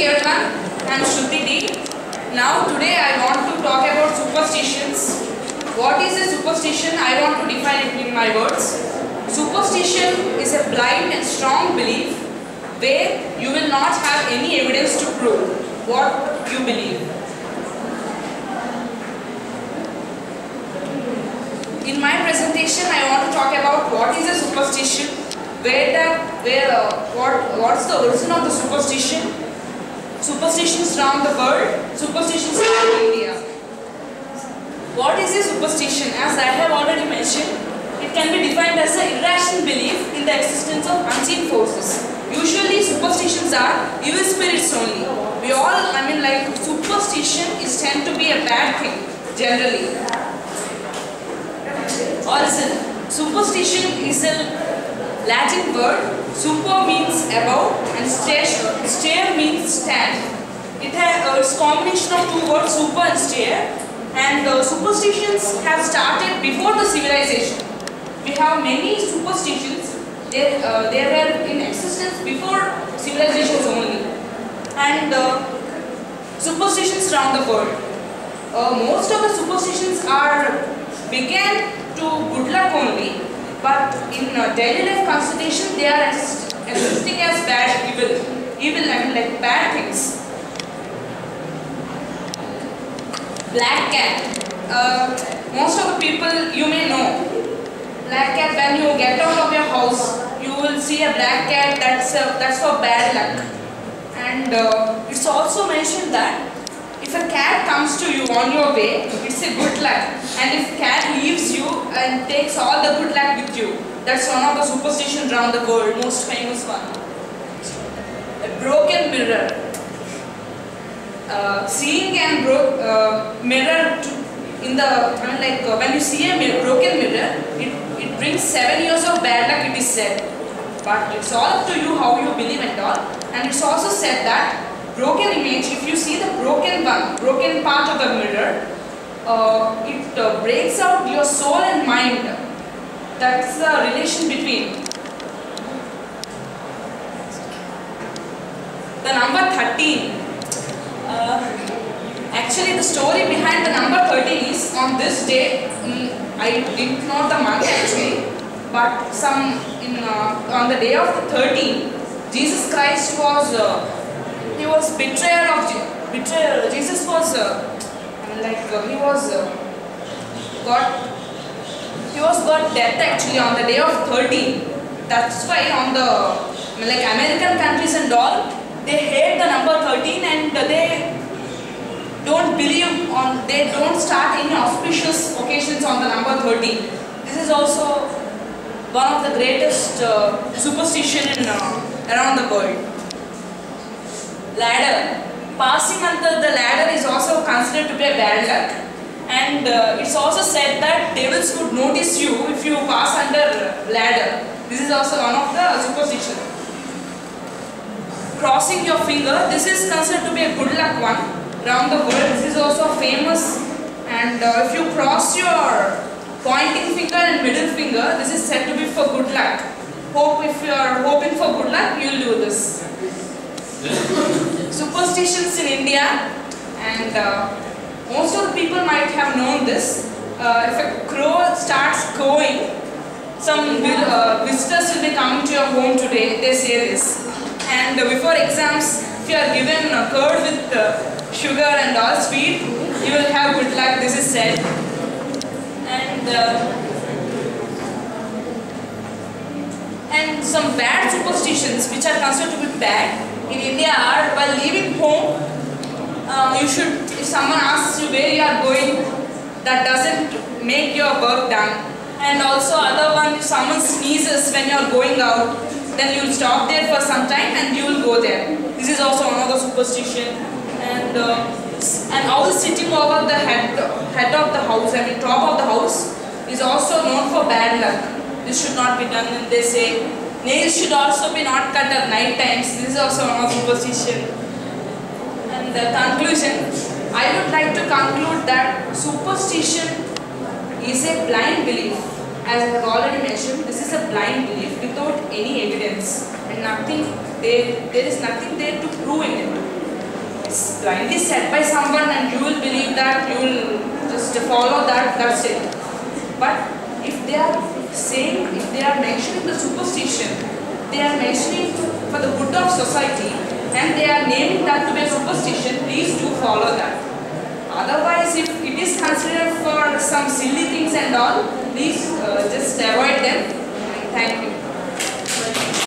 everyone, I am Shruti D. Now today I want to talk about superstitions. What is a superstition? I want to define it in my words. Superstition is a blind and strong belief where you will not have any evidence to prove what you believe. In my presentation I want to talk about what is a superstition, what's the origin of the superstition, superstitions around the world, superstitions around India. What is a superstition? As I have already mentioned, it can be defined as an irrational belief in the existence of unseen forces. Usually superstitions are evil spirits only. Superstition is tend to be a bad thing generally. Origin. Superstition is a Latin word. Super means above and stair means stand. It's combination of two words, super and stair. And superstitions have started before the civilization. We have many superstitions. They were in existence before civilizations only. And superstitions around the world. Most of the superstitions began to good luck only, but in daily life consultation they are existing as like bad things. Black cat. Most of the people you may know. Black cat, when you get out of your house, you will see a black cat. That's for bad luck. And it's also mentioned that if a cat comes to you on your way, it's a good luck. And if cat leaves you and takes all the good luck with you, that's one of the superstitions around the world, most famous one. A broken mirror. Seeing a mirror when you see a broken mirror, it brings 7 years of bad luck, it is said. But it's all up to you how you believe and all. And it's also said that broken image, if you see the broken part of the mirror, it breaks out your soul and mind. That's the relation between. The number 13. Actually, the story behind the number 13 is on this day. I didn't know the month actually, but on the day of the 13th, Jesus Christ was betrayer. Jesus was he was got death actually on the day of 13. That's why on the American countries and all, they hate the number 13 and they don't start any auspicious occasions on the number 13. This is also one of the greatest superstition around the world. Ladder. Passing under the ladder is also considered to be a bad luck. And it's also said that devils would notice you if you pass under ladder. This is also one of the superstitions. Crossing your finger. This is considered to be a good luck one around the world. This is also famous. And if you cross your pointing finger and middle finger, this is said to be for good luck. If you are hoping for good luck, you will do this. Superstitions in India, and most of the people might have known this. If a crow starts crowing, some visitors will be coming to your home today. They say this. And before exams, if you are given a curd with sugar and all sweet, you will have good luck. This is said. And some bad superstitions which are considered to be bad in India are, while leaving home, if someone asks you where you are going, that doesn't make your work done. And also other one, if someone sneezes when you are going out, then you will stop there for some time and you will go there. This is also another superstition. And an owl sitting over the head of the house, top of the house, is also known for bad luck. This should not be done, and they say nails should also be not cut at night times. This is also one of superstition. And the conclusion, I would like to conclude that superstition is a blind belief. As I have already mentioned, this is a blind belief without any evidence, and there is nothing there to prove in it. it's blindly said by someone and you will believe that, you will just follow that, that's it. But if they are saying, if they are mentioning the superstition, they are mentioning for the good of society and they are naming that to be a superstition, please do follow that. Otherwise, if it is considered for some silly things and all, please just avoid them. Thank you.